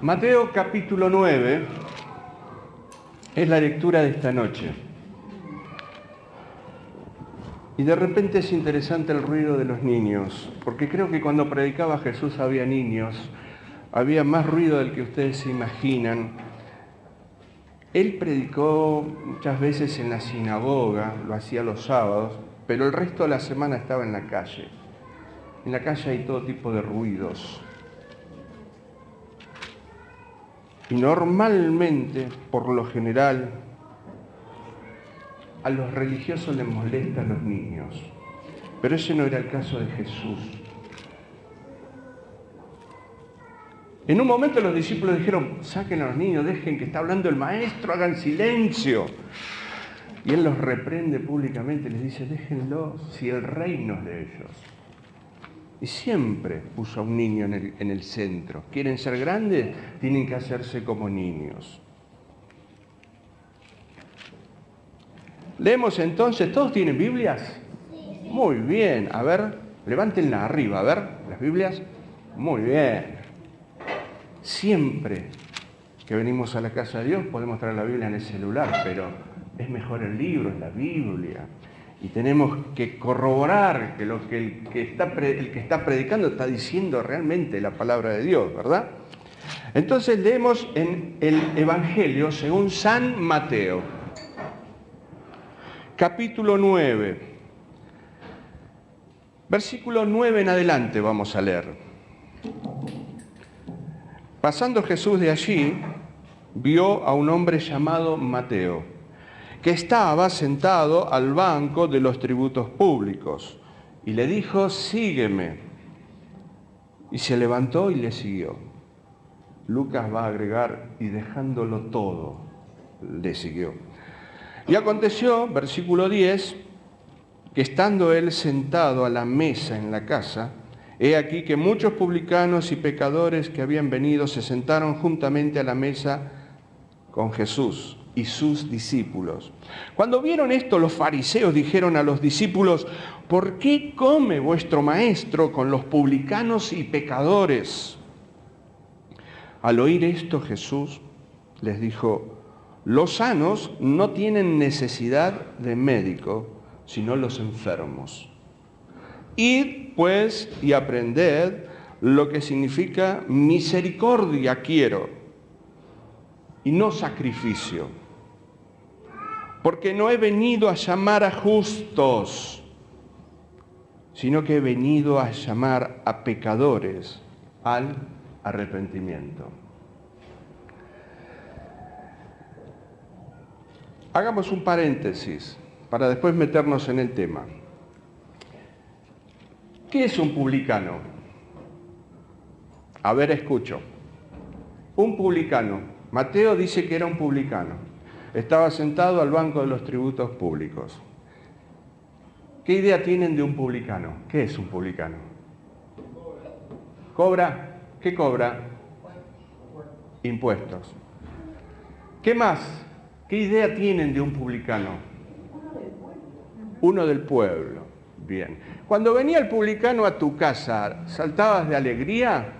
Mateo capítulo 9 es la lectura de esta noche. Y de repente es interesante el ruido de los niños, porque creo que cuando predicaba Jesús había niños, había más ruido del que ustedes se imaginan. Él predicó muchas veces en la sinagoga, lo hacía los sábados, pero el resto de la semana estaba en la calle. En la calle hay todo tipo de ruidos. Y normalmente, por lo general, a los religiosos les molestan los niños. Pero ese no era el caso de Jesús. En un momento los discípulos dijeron, saquen a los niños, dejen que está hablando el maestro, hagan silencio. Y él los reprende públicamente, les dice, déjenlos, si el reino es de ellos. Y siempre puso a un niño en el centro. ¿Quieren ser grandes? Tienen que hacerse como niños. Leemos entonces, ¿todos tienen Biblias? Muy bien, a ver, levántenla arriba, a ver, las Biblias. Muy bien. Siempre que venimos a la casa de Dios podemos traer la Biblia en el celular, pero es mejor el libro, es la Biblia. Y tenemos que corroborar que lo que el que está predicando está diciendo realmente la palabra de Dios, ¿verdad? Entonces leemos en el Evangelio según San Mateo, capítulo 9, versículo 9 en adelante vamos a leer. Pasando Jesús de allí, vio a un hombre llamado Mateo, que estaba sentado al banco de los tributos públicos, y le dijo, sígueme. Y se levantó y le siguió. Lucas va a agregar, y dejándolo todo, le siguió. Y aconteció, versículo 10, que estando él sentado a la mesa en la casa, he aquí que muchos publicanos y pecadores que habían venido se sentaron juntamente a la mesa con Jesús y sus discípulos. Cuando vieron esto, los fariseos dijeron a los discípulos, ¿por qué come vuestro maestro con los publicanos y pecadores? Al oír esto, Jesús les dijo, los sanos no tienen necesidad de médico, sino los enfermos. Id, pues, y aprended lo que significa misericordia quiero, y no sacrificio. Porque no he venido a llamar a justos, sino que he venido a llamar a pecadores al arrepentimiento. Hagamos un paréntesis para después meternos en el tema. ¿Qué es un publicano? A ver, escucho. Un publicano. Mateo dice que era un publicano. Estaba sentado al banco de los tributos públicos. ¿Qué idea tienen de un publicano? ¿Qué es un publicano? ¿Cobra? ¿Qué cobra? Impuestos. ¿Qué más? ¿Qué idea tienen de un publicano? Uno del pueblo. Bien. Cuando venía el publicano a tu casa, ¿saltabas de alegría?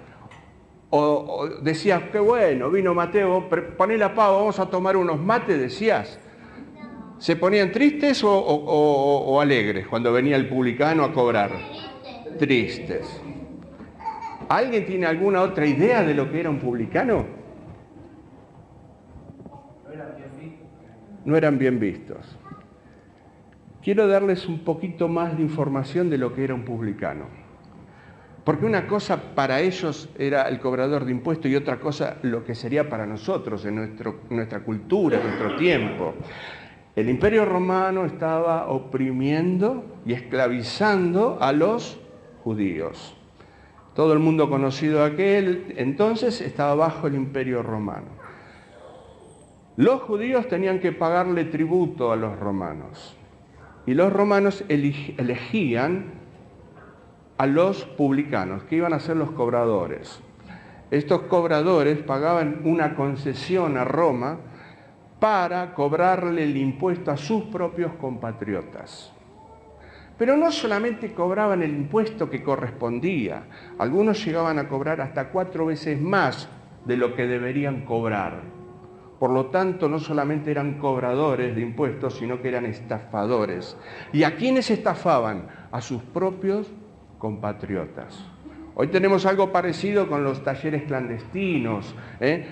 ¿O decías, qué bueno, vino Mateo, poné la pava, vamos a tomar unos mates, decías? ¿Se ponían tristes o alegres cuando venía el publicano a cobrar? Tristes. ¿Alguien tiene alguna otra idea de lo que era un publicano? No eran bien vistos. Quiero darles un poquito más de información de lo que era un publicano. Porque una cosa para ellos era el cobrador de impuestos y otra cosa lo que sería para nosotros, en nuestra cultura, en nuestro tiempo. El Imperio Romano estaba oprimiendo y esclavizando a los judíos. Todo el mundo conocido aquel entonces estaba bajo el Imperio Romano. Los judíos tenían que pagarle tributo a los romanos. Y los romanos elegían a los publicanos, que iban a ser los cobradores. Estos cobradores pagaban una concesión a Roma para cobrarle el impuesto a sus propios compatriotas. Pero no solamente cobraban el impuesto que correspondía, algunos llegaban a cobrar hasta 4 veces más de lo que deberían cobrar. Por lo tanto, no solamente eran cobradores de impuestos, sino que eran estafadores. ¿Y a quiénes estafaban? A sus propios compatriotas. Hoy tenemos algo parecido con los talleres clandestinos.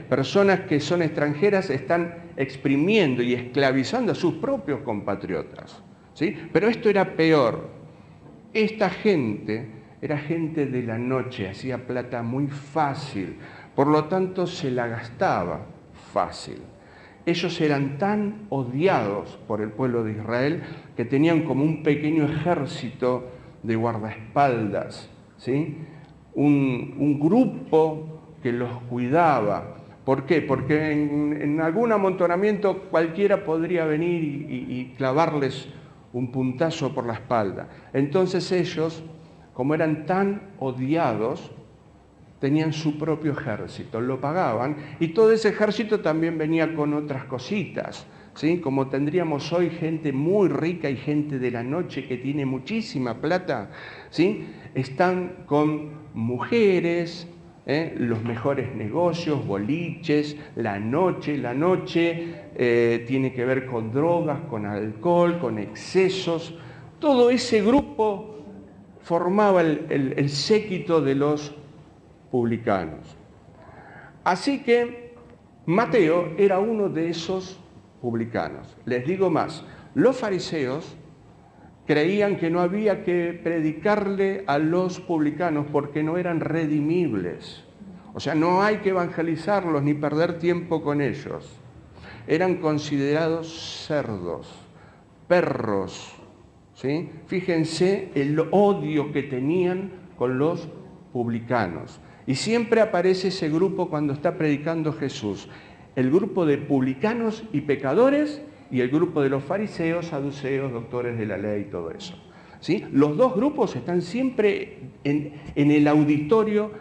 Personas que son extranjeras están exprimiendo y esclavizando a sus propios compatriotas, ¿sí? Pero esto era peor. Esta gente era gente de la noche, hacía plata muy fácil, por lo tanto se la gastaba fácil. Ellos eran tan odiados por el pueblo de Israel que tenían como un pequeño ejército de guardaespaldas, ¿sí? Un grupo que los cuidaba. ¿Por qué? Porque en algún amontonamiento cualquiera podría venir y clavarles un puntazo por la espalda. Entonces ellos, como eran tan odiados, tenían su propio ejército, lo pagaban, y todo ese ejército también venía con otras cositas, ¿sí? Como tendríamos hoy gente muy rica y gente de la noche que tiene muchísima plata, ¿sí? Están con mujeres, los mejores negocios, boliches, la noche tiene que ver con drogas, con alcohol, con excesos. Todo ese grupo formaba el séquito de los publicanos. Así que Mateo era uno de esos publicanos. Les digo más, los fariseos creían que no había que predicarle a los publicanos porque no eran redimibles. O sea, no hay que evangelizarlos ni perder tiempo con ellos. Eran considerados cerdos, perros, ¿sí? Fíjense el odio que tenían con los publicanos. Y siempre aparece ese grupo cuando está predicando Jesús. El grupo de publicanos y pecadores y el grupo de los fariseos, saduceos, doctores de la ley y todo eso, ¿sí? Los dos grupos están siempre en el auditorio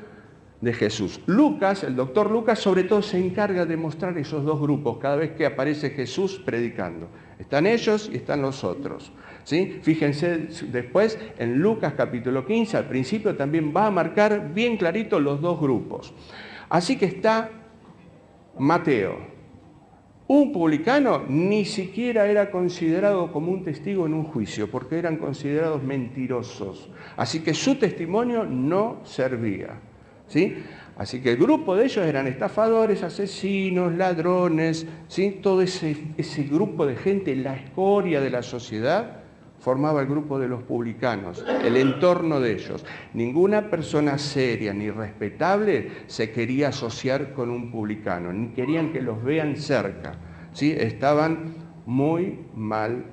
de Jesús. Lucas, el doctor Lucas, sobre todo se encarga de mostrar esos dos grupos cada vez que aparece Jesús predicando. Están ellos y están los otros, ¿sí? Fíjense después en Lucas capítulo 15, al principio también va a marcar bien clarito los dos grupos. Así que está Mateo. Un publicano ni siquiera era considerado como un testigo en un juicio, porque eran considerados mentirosos. Así que su testimonio no servía, ¿sí? Así que el grupo de ellos eran estafadores, asesinos, ladrones, ¿sí? Todo ese grupo de gente, la escoria de la sociedad, formaba el grupo de los publicanos, el entorno de ellos. Ninguna persona seria ni respetable se quería asociar con un publicano, ni querían que los vean cerca, ¿sí? Estaban muy mal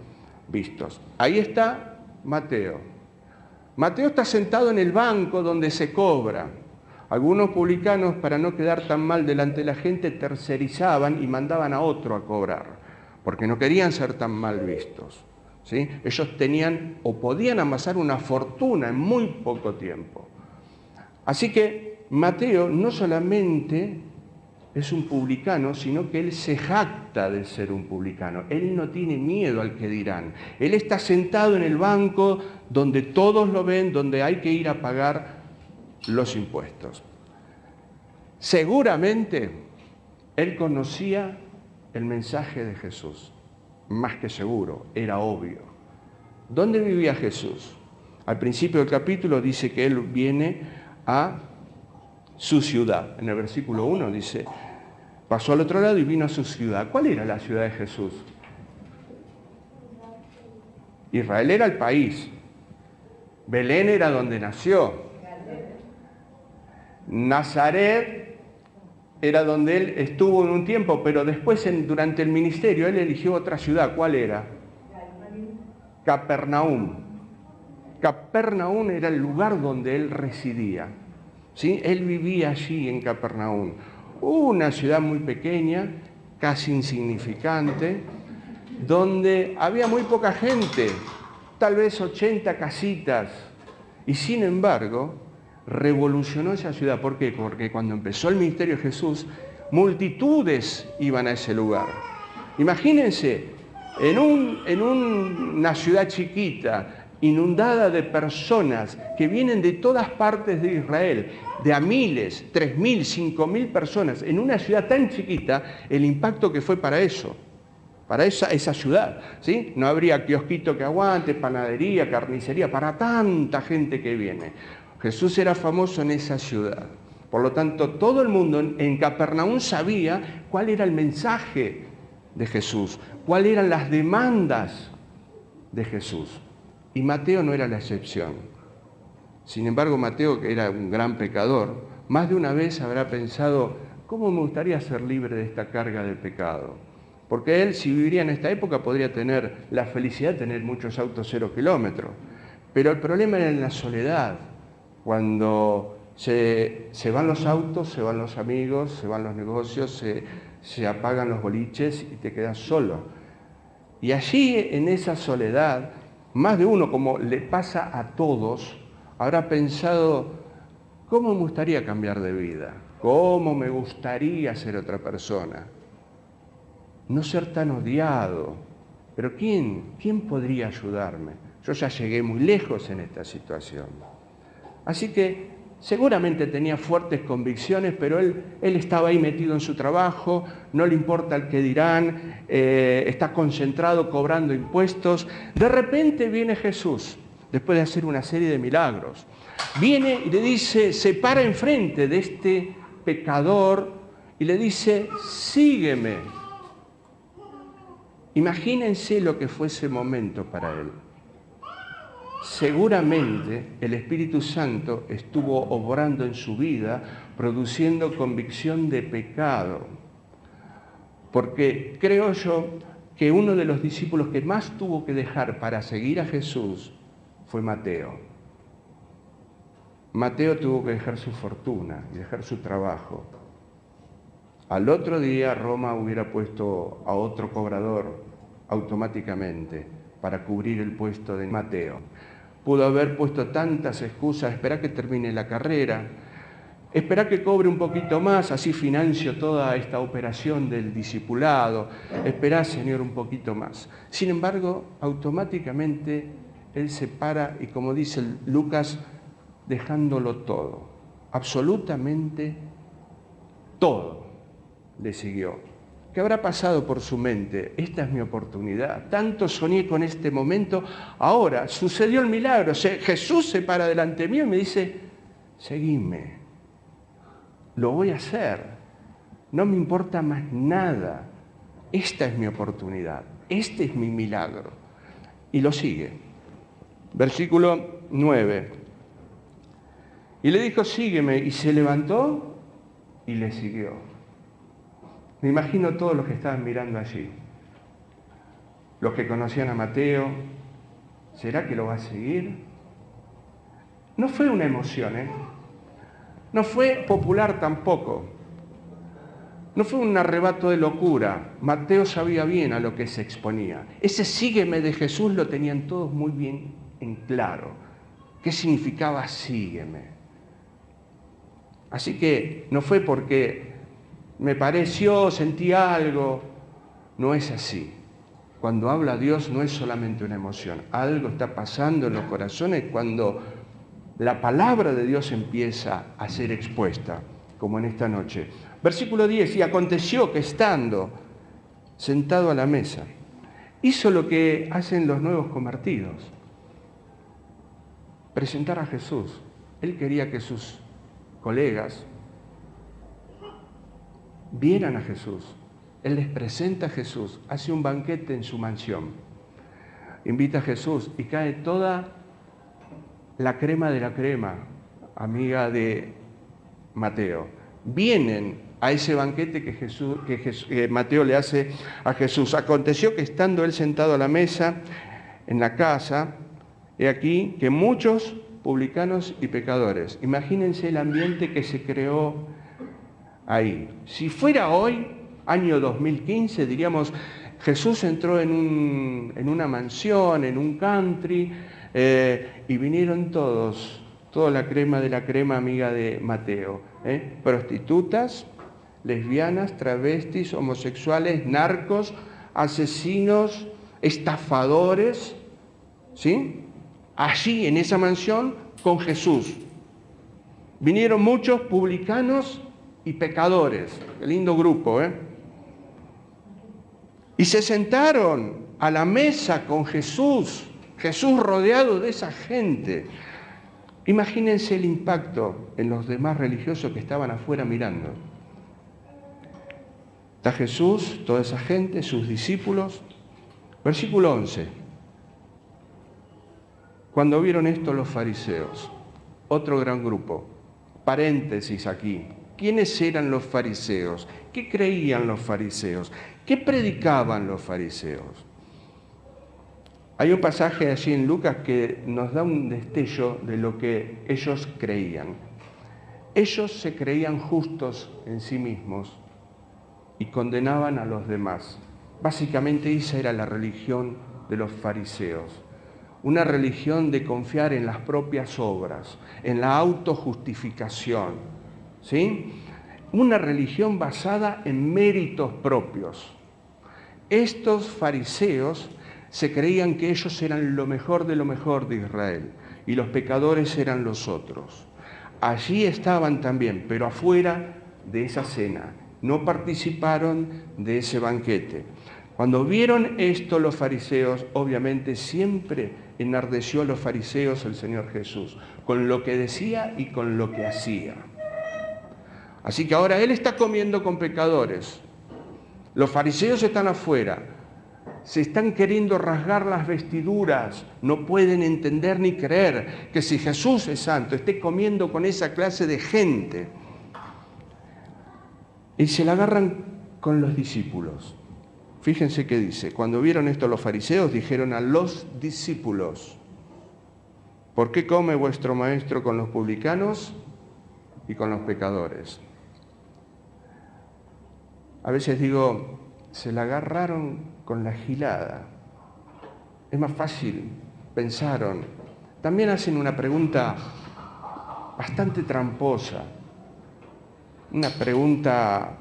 vistos. Ahí está Mateo. Mateo está sentado en el banco donde se cobra. Algunos publicanos, para no quedar tan mal delante de la gente, tercerizaban y mandaban a otro a cobrar, porque no querían ser tan mal vistos, ¿sí? Ellos tenían o podían amasar una fortuna en muy poco tiempo. Así que Mateo no solamente es un publicano, sino que él se jacta de ser un publicano. Él no tiene miedo al que dirán. Él está sentado en el banco donde todos lo ven, donde hay que ir a pagar los impuestos. Seguramente él conocía el mensaje de Jesús. Más que seguro, era obvio. ¿Dónde vivía Jesús? Al principio del capítulo dice que él viene a su ciudad. En el versículo 1 dice, pasó al otro lado y vino a su ciudad. ¿Cuál era la ciudad de Jesús? Israel era el país. Belén era donde nació. Nazaret era donde él estuvo en un tiempo, pero después durante el ministerio él eligió otra ciudad. ¿Cuál era? Capernaum. Capernaum era el lugar donde él residía, ¿sí? Él vivía allí en Capernaum. Una ciudad muy pequeña, casi insignificante, donde había muy poca gente, tal vez 80 casitas, y sin embargo revolucionó esa ciudad. ¿Por qué? Porque cuando empezó el ministerio de Jesús, multitudes iban a ese lugar. Imagínense, en una ciudad chiquita, inundada de personas que vienen de todas partes de Israel, de a miles, 3.000, 5.000 personas, en una ciudad tan chiquita, el impacto que fue para eso, para esa ciudad, ¿sí? No habría kiosquito que aguante, panadería, carnicería, para tanta gente que viene. Jesús era famoso en esa ciudad. Por lo tanto, todo el mundo en Capernaum sabía cuál era el mensaje de Jesús, cuáles eran las demandas de Jesús. Y Mateo no era la excepción. Sin embargo, Mateo, que era un gran pecador, más de una vez habrá pensado, ¿cómo me gustaría ser libre de esta carga del pecado? Porque él, si viviría en esta época, podría tener la felicidad de tener muchos autos 0 kilómetros. Pero el problema era en la soledad. Cuando se van los autos, se van los amigos, se van los negocios, se apagan los boliches y te quedas solo. Y allí, en esa soledad, más de uno, como le pasa a todos, habrá pensado, ¿cómo me gustaría cambiar de vida? ¿Cómo me gustaría ser otra persona? No ser tan odiado. Pero ¿quién podría ayudarme? Yo ya llegué muy lejos en esta situación. Así que seguramente tenía fuertes convicciones, pero él estaba ahí metido en su trabajo, no le importa el que dirán, está concentrado cobrando impuestos. De repente viene Jesús, después de hacer una serie de milagros. Viene y le dice, se para enfrente de este pecador y le dice, sígueme. Imagínense lo que fue ese momento para él. Seguramente el Espíritu Santo estuvo obrando en su vida, produciendo convicción de pecado. Porque creo yo que uno de los discípulos que más tuvo que dejar para seguir a Jesús fue Mateo. Mateo tuvo que dejar su fortuna y dejar su trabajo. Al otro día Roma hubiera puesto a otro cobrador automáticamente para cubrir el puesto de Mateo. Pudo haber puesto tantas excusas, esperá que termine la carrera, esperá que cobre un poquito más, así financio toda esta operación del discipulado, esperá, Señor, un poquito más. Sin embargo, automáticamente él se para y, como dice Lucas, dejándolo todo, absolutamente todo, le siguió. ¿Qué habrá pasado por su mente? Esta es mi oportunidad. Tanto soñé con este momento. Ahora sucedió el milagro. Jesús se para delante mío y me dice, seguime. Lo voy a hacer. No me importa más nada. Esta es mi oportunidad. Este es mi milagro. Y lo sigue. Versículo 9. Y le dijo, sígueme. Y se levantó y le siguió. Me imagino todos los que estaban mirando allí, los que conocían a Mateo. ¿Será que lo va a seguir? No fue una emoción, No fue popular tampoco. No fue un arrebato de locura. Mateo sabía bien a lo que se exponía. Ese sígueme de Jesús lo tenían todos muy bien en claro. ¿Qué significaba sígueme? Así que no fue porque me pareció, sentí algo. No es así. Cuando habla Dios no es solamente una emoción. Algo está pasando en los corazones cuando la palabra de Dios empieza a ser expuesta, como en esta noche. Versículo 10, y aconteció que estando sentado a la mesa, hizo lo que hacen los nuevos convertidos, presentar a Jesús. Él quería que sus colegas vieran a Jesús. Él les presenta a Jesús, hace un banquete en su mansión, invita a Jesús y cae toda la crema de la crema, amiga de Mateo. Vienen a ese banquete que Mateo le hace a Jesús. Aconteció que estando él sentado a la mesa en la casa, he aquí que muchos publicanos y pecadores. Imagínense el ambiente que se creó ahí. Si fuera hoy, año 2015, diríamos, Jesús entró en una mansión, en un country, y vinieron toda la crema de la crema amiga de Mateo. Prostitutas, lesbianas, travestis, homosexuales, narcos, asesinos, estafadores, ¿sí? allí en esa mansión con Jesús. Vinieron muchos publicanos y pecadores. Qué lindo grupo, ¿eh? Y se sentaron a la mesa con Jesús, Jesús rodeado de esa gente. Imagínense el impacto en los demás religiosos que estaban afuera mirando. Está Jesús, toda esa gente, sus discípulos. Versículo 11. Cuando vieron esto los fariseos, otro gran grupo, paréntesis aquí, ¿quiénes eran los fariseos? ¿Qué creían los fariseos? ¿Qué predicaban los fariseos? Hay un pasaje allí en Lucas que nos da un destello de lo que ellos creían. Ellos se creían justos en sí mismos y condenaban a los demás. Básicamente esa era la religión de los fariseos. Una religión de confiar en las propias obras, en la autojustificación, ¿sí? Una religión basada en méritos propios. Estos fariseos se creían que ellos eran lo mejor de Israel y los pecadores eran los otros. Allí estaban también, pero afuera de esa cena. No participaron de ese banquete. Cuando vieron esto los fariseos, obviamente siempre enardeció a los fariseos el Señor Jesús, con lo que decía y con lo que hacía. Así que ahora Él está comiendo con pecadores. Los fariseos están afuera. Se están queriendo rasgar las vestiduras. No pueden entender ni creer que si Jesús es santo, esté comiendo con esa clase de gente. Y se la agarran con los discípulos. Fíjense qué dice. Cuando vieron esto los fariseos, dijeron a los discípulos: ¿por qué come vuestro maestro con los publicanos y con los pecadores? A veces digo, se la agarraron con la gilada. Es más fácil, pensaron. También hacen una pregunta bastante tramposa. Una pregunta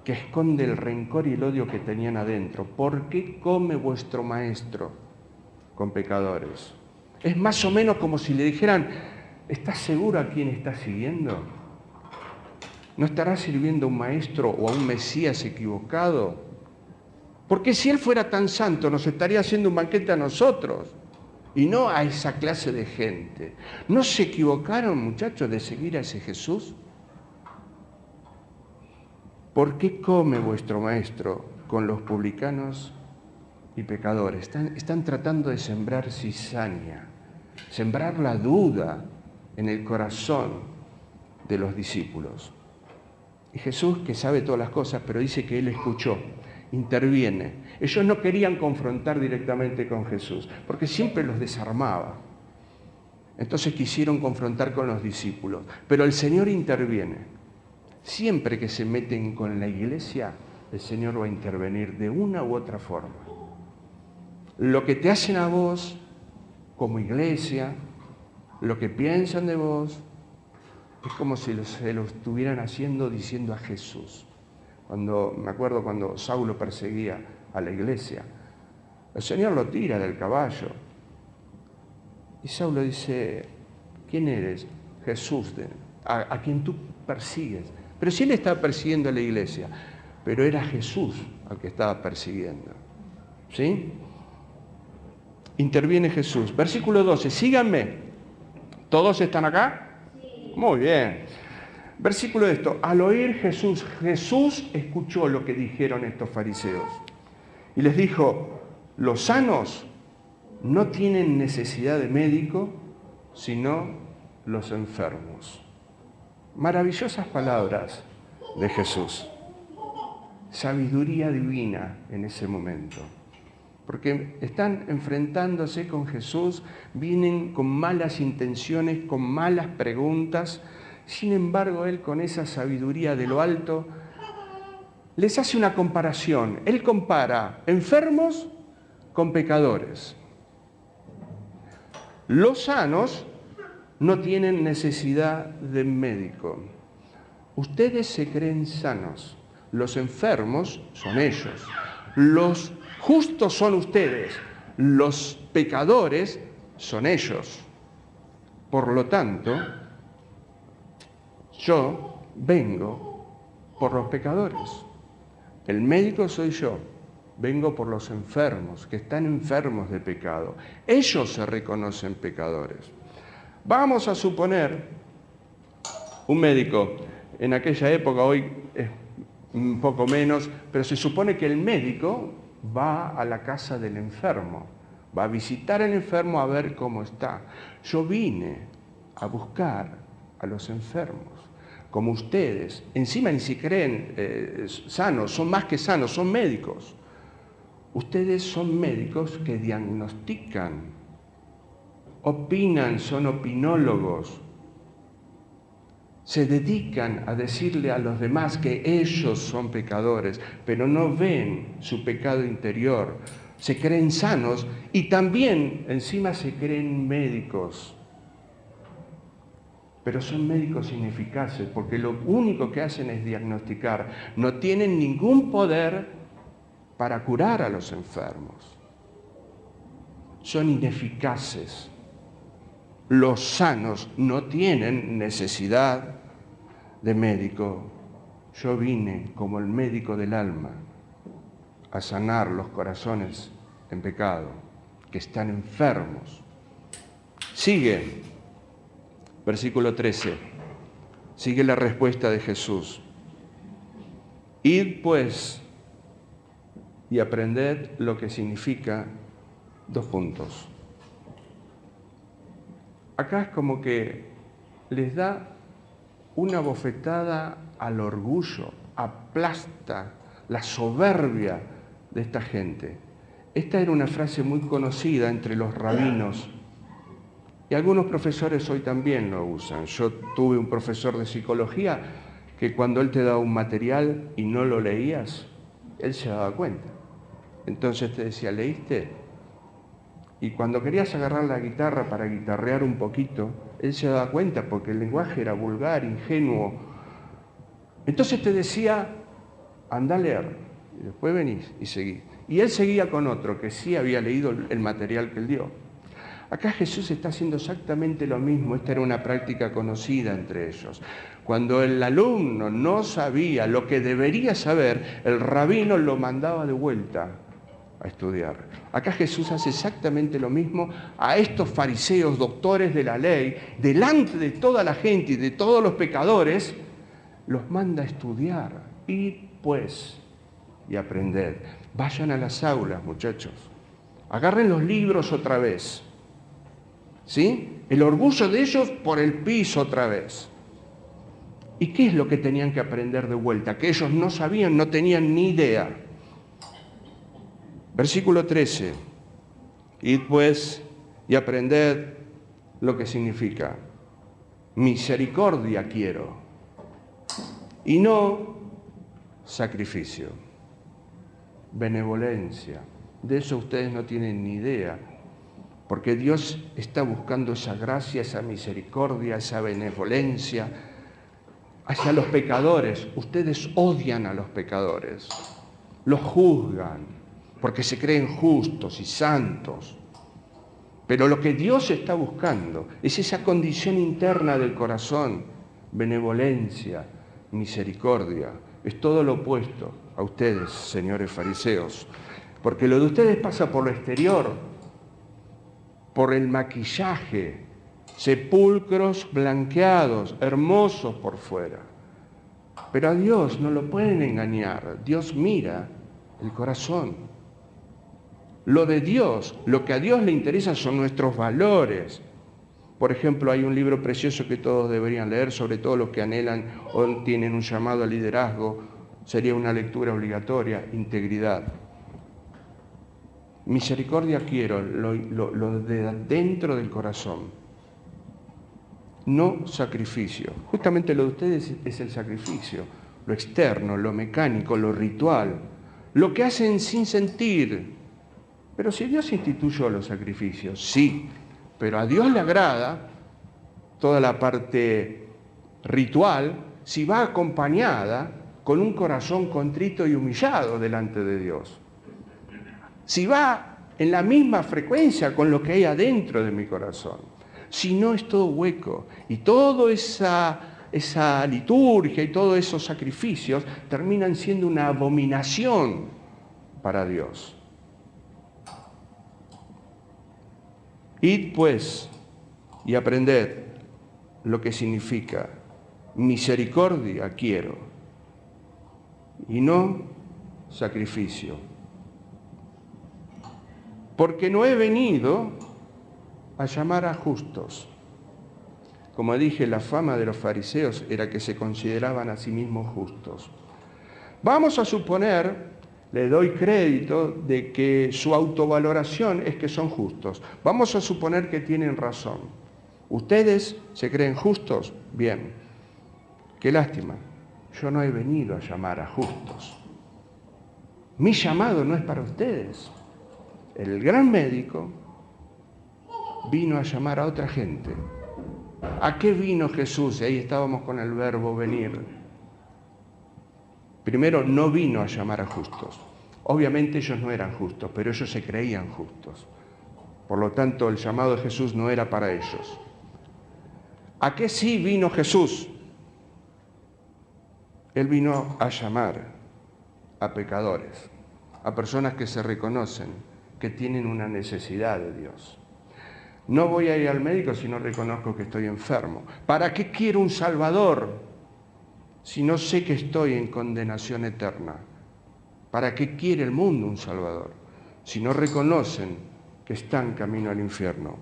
que esconde el rencor y el odio que tenían adentro. ¿Por qué come vuestro maestro con pecadores? Es más o menos como si le dijeran, ¿estás seguro a quién estás siguiendo? ¿No estará sirviendo a un maestro o a un Mesías equivocado? Porque si Él fuera tan santo, nos estaría haciendo un banquete a nosotros y no a esa clase de gente. ¿No se equivocaron, muchachos, de seguir a ese Jesús? ¿Por qué come vuestro maestro con los publicanos y pecadores? Están tratando de sembrar cizaña, sembrar la duda en el corazón de los discípulos. Y Jesús, que sabe todas las cosas, pero dice que Él escuchó, interviene. Ellos no querían confrontar directamente con Jesús, porque siempre los desarmaba. Entonces quisieron confrontar con los discípulos, pero el Señor interviene. Siempre que se meten con la iglesia, el Señor va a intervenir de una u otra forma. Lo que te hacen a vos como iglesia, lo que piensan de vos, es como si se lo estuvieran haciendo diciendo a Jesús. Me acuerdo cuando Saulo perseguía a la iglesia, el Señor lo tira del caballo. Y Saulo dice, ¿quién eres? Jesús, a quien tú persigues. Pero sí él estaba persiguiendo a la iglesia, pero era Jesús al que estaba persiguiendo. ¿Sí? Interviene Jesús. Versículo 12, síganme. ¿Todos están acá? Sí. Muy bien. Versículo de esto, al oír Jesús escuchó lo que dijeron estos fariseos. Y les dijo, los sanos no tienen necesidad de médico, sino los enfermos. Maravillosas palabras de Jesús. Sabiduría divina en ese momento. Porque están enfrentándose con Jesús, vienen con malas intenciones, con malas preguntas. Sin embargo, Él con esa sabiduría de lo alto les hace una comparación. Él compara enfermos con pecadores. Los sanos no tienen necesidad de médico. Ustedes se creen sanos. Los enfermos son ellos. Los justos son ustedes. Los pecadores son ellos. Por lo tanto, yo vengo por los pecadores. El médico soy yo. Vengo por los enfermos, que están enfermos de pecado. Ellos se reconocen pecadores. Vamos a suponer un médico, en aquella época, hoy es un poco menos, pero se supone que el médico va a la casa del enfermo, va a visitar al enfermo a ver cómo está. Yo vine a buscar a los enfermos, como ustedes. Encima ni se creen sanos, son más que sanos, son médicos. Ustedes son médicos que diagnostican, opinan, son opinólogos. Se dedican a decirle a los demás que ellos son pecadores, pero no ven su pecado interior. Se creen sanos y también encima se creen médicos. Pero son médicos ineficaces porque lo único que hacen es diagnosticar. No tienen ningún poder para curar a los enfermos. Son ineficaces. Los sanos no tienen necesidad de médico. Yo vine como el médico del alma a sanar los corazones en pecado, que están enfermos. Sigue, versículo 13, sigue la respuesta de Jesús. Id pues y aprended lo que significa dos puntos. Acá es como que les da una bofetada al orgullo, aplasta la soberbia de esta gente. Esta era una frase muy conocida entre los rabinos y algunos profesores hoy también lo usan. Yo tuve un profesor de psicología que cuando él te daba un material y no lo leías, él se daba cuenta. Entonces te decía, ¿leíste? Y cuando querías agarrar la guitarra para guitarrear un poquito, él se daba cuenta porque el lenguaje era vulgar, ingenuo. Entonces te decía, anda a leer, y después venís y seguís. Y él seguía con otro que sí había leído el material que él dio. Acá Jesús está haciendo exactamente lo mismo. Esta era una práctica conocida entre ellos. Cuando el alumno no sabía lo que debería saber, el rabino lo mandaba de vuelta a estudiar. Acá Jesús hace exactamente lo mismo a estos fariseos, doctores de la ley, delante de toda la gente y de todos los pecadores, los manda a estudiar. Id pues y aprended. Vayan a las aulas, muchachos. Agarren los libros otra vez. ¿Sí? El orgullo de ellos por el piso otra vez. ¿Y qué es lo que tenían que aprender de vuelta? Que ellos no sabían, no tenían ni idea. Versículo 13. Id pues y aprended lo que significa. Misericordia quiero y no sacrificio. Benevolencia. De eso ustedes no tienen ni idea. Porque Dios está buscando esa gracia, esa misericordia, esa benevolencia hacia los pecadores. Ustedes odian a los pecadores, los juzgan, porque se creen justos y santos. Pero lo que Dios está buscando es esa condición interna del corazón, benevolencia, misericordia. Es todo lo opuesto a ustedes, señores fariseos. Porque lo de ustedes pasa por lo exterior, por el maquillaje, sepulcros blanqueados, hermosos por fuera. Pero a Dios no lo pueden engañar. Dios mira el corazón. Lo de Dios, lo que a Dios le interesa son nuestros valores. Por ejemplo, hay un libro precioso que todos deberían leer, sobre todo los que anhelan o tienen un llamado al liderazgo. Sería una lectura obligatoria, Integridad. Misericordia quiero, lo de dentro del corazón, no sacrificio. Justamente lo de ustedes es el sacrificio, lo externo, lo mecánico, lo ritual, lo que hacen sin sentir. Pero si Dios instituyó los sacrificios, sí, pero a Dios le agrada toda la parte ritual si va acompañada con un corazón contrito y humillado delante de Dios. Si va en la misma frecuencia con lo que hay adentro de mi corazón. Si no, es todo hueco. Y toda esa liturgia y todos esos sacrificios terminan siendo una abominación para Dios. Id pues y aprended lo que significa misericordia quiero y no sacrificio. Porque no he venido a llamar a justos. Como dije, la fama de los fariseos era que se consideraban a sí mismos justos. Vamos a suponer, le doy crédito de que su autovaloración es que son justos. Vamos a suponer que tienen razón. ¿Ustedes se creen justos? Bien. Qué lástima. Yo no he venido a llamar a justos. Mi llamado no es para ustedes. El gran médico vino a llamar a otra gente. ¿A qué vino Jesús? Y ahí estábamos con el verbo venir. Primero, no vino a llamar a justos. Obviamente ellos no eran justos, pero ellos se creían justos. Por lo tanto, el llamado de Jesús no era para ellos. ¿A qué sí vino Jesús? Él vino a llamar a pecadores, a personas que se reconocen que tienen una necesidad de Dios. No voy a ir al médico si no reconozco que estoy enfermo. ¿Para qué quiero un Salvador si no sé que estoy en condenación eterna? ¿Para qué quiere el mundo un Salvador si no reconocen que están camino al infierno?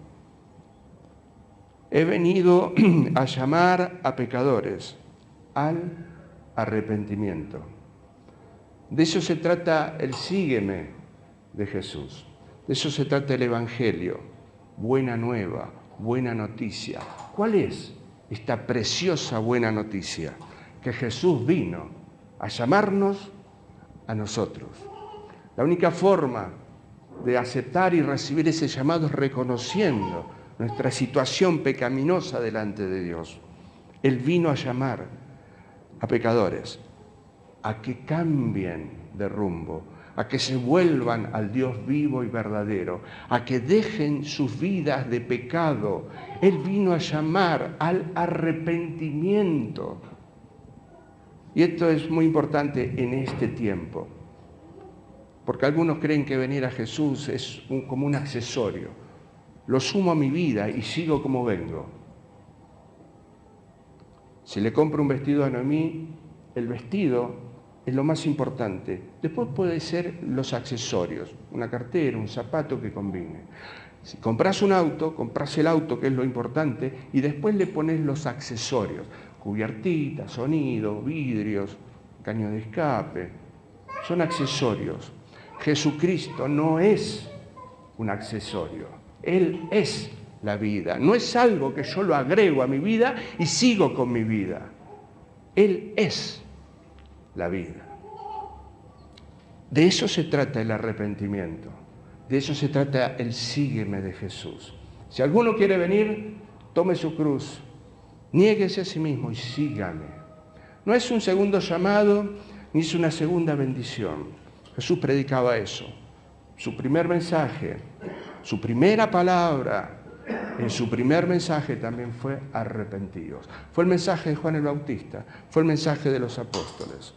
He venido a llamar a pecadores al arrepentimiento. De eso se trata el sígueme de Jesús. De eso se trata el Evangelio. Buena nueva, buena noticia. ¿Cuál es esta preciosa buena noticia? Que Jesús vino a llamarnos a nosotros. La única forma de aceptar y recibir ese llamado es reconociendo nuestra situación pecaminosa delante de Dios. Él vino a llamar a pecadores a que cambien de rumbo, a que se vuelvan al Dios vivo y verdadero, a que dejen sus vidas de pecado. Él vino a llamar al arrepentimiento. Y esto es muy importante en este tiempo, porque algunos creen que venir a Jesús es como un accesorio. Lo sumo a mi vida y sigo como vengo. Si le compro un vestido a Noemí, el vestido es lo más importante. Después puede ser los accesorios, una cartera, un zapato que combine. Si compras un auto, compras el auto, que es lo importante, y después le pones los accesorios, cubiertitas, sonido, vidrios, caño de escape. Son accesorios. Jesucristo no es un accesorio. Él es la vida. No es algo que yo lo agrego a mi vida y sigo con mi vida. Él es la vida. De eso se trata el arrepentimiento. De eso se trata el sígueme de Jesús. Si alguno quiere venir, tome su cruz, niéguese a sí mismo y sígame. No es un segundo llamado, ni es una segunda bendición. Jesús predicaba eso. Su primer mensaje, su primera palabra, en su primer mensaje también fue arrepentidos. Fue el mensaje de Juan el Bautista, fue el mensaje de los apóstoles.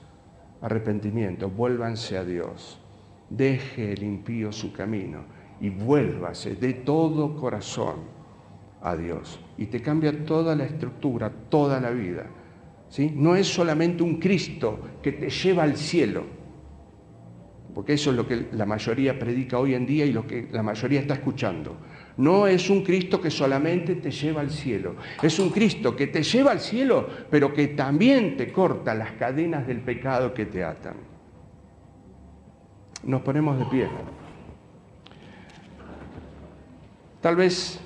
Arrepentimiento, vuélvanse a Dios. Deje el impío su camino y vuélvase de todo corazón a Dios. Y te cambia toda la estructura, toda la vida. ¿Sí? No es solamente un Cristo que te lleva al cielo, porque eso es lo que la mayoría predica hoy en día y lo que la mayoría está escuchando. No es un Cristo que solamente te lleva al cielo. Es un Cristo que te lleva al cielo, pero que también te corta las cadenas del pecado que te atan. Nos ponemos de pie. Tal vez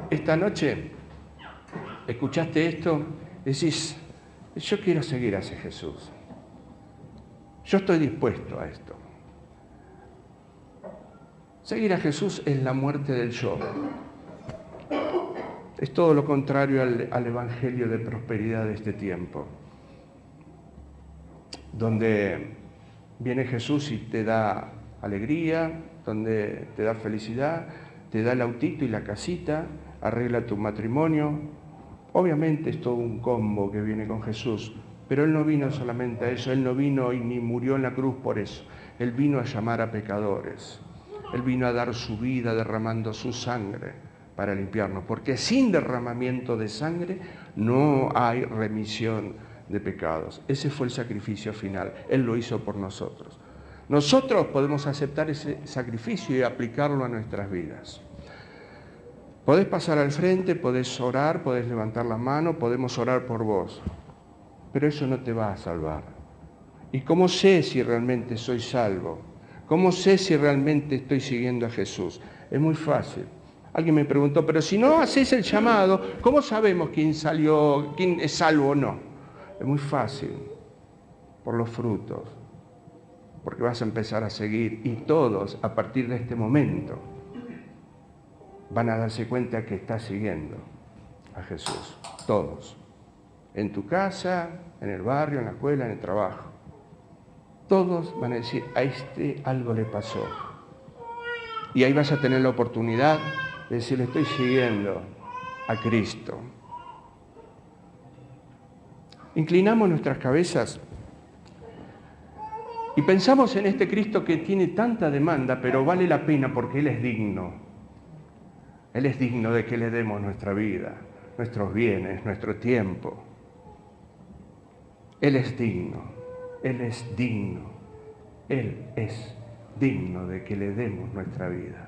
esta noche escuchaste esto, decís, yo quiero seguir hacia Jesús. Yo estoy dispuesto a esto. Seguir a Jesús es la muerte del yo. Es todo lo contrario al evangelio de prosperidad de este tiempo, donde viene Jesús y te da alegría, donde te da felicidad, te da el autito y la casita, arregla tu matrimonio. Obviamente es todo un combo que viene con Jesús, pero Él no vino solamente a eso, Él no vino y ni murió en la cruz por eso. Él vino a llamar a pecadores, Él vino a dar su vida derramando su sangre para limpiarnos, porque sin derramamiento de sangre no hay remisión de pecados. Ese fue el sacrificio final, Él lo hizo por nosotros. Nosotros podemos aceptar ese sacrificio y aplicarlo a nuestras vidas. Podés pasar al frente, podés orar, podés levantar la mano, podemos orar por vos, pero eso no te va a salvar. ¿Y cómo sé si realmente soy salvo? ¿Cómo sé si realmente estoy siguiendo a Jesús? Es muy fácil. Alguien me preguntó, pero si no haces el llamado, ¿cómo sabemos quién es salvo o no? Es muy fácil, por los frutos, porque vas a empezar a seguir y todos a partir de este momento van a darse cuenta que estás siguiendo a Jesús, todos, en tu casa, en el barrio, en la escuela, en el trabajo. Todos van a decir, a este algo le pasó. Y ahí vas a tener la oportunidad de decirle, estoy siguiendo a Cristo. Inclinamos nuestras cabezas y pensamos en este Cristo que tiene tanta demanda, pero vale la pena porque Él es digno. Él es digno de que le demos nuestra vida, nuestros bienes, nuestro tiempo. Él es digno, Él es digno, Él es digno de que le demos nuestra vida.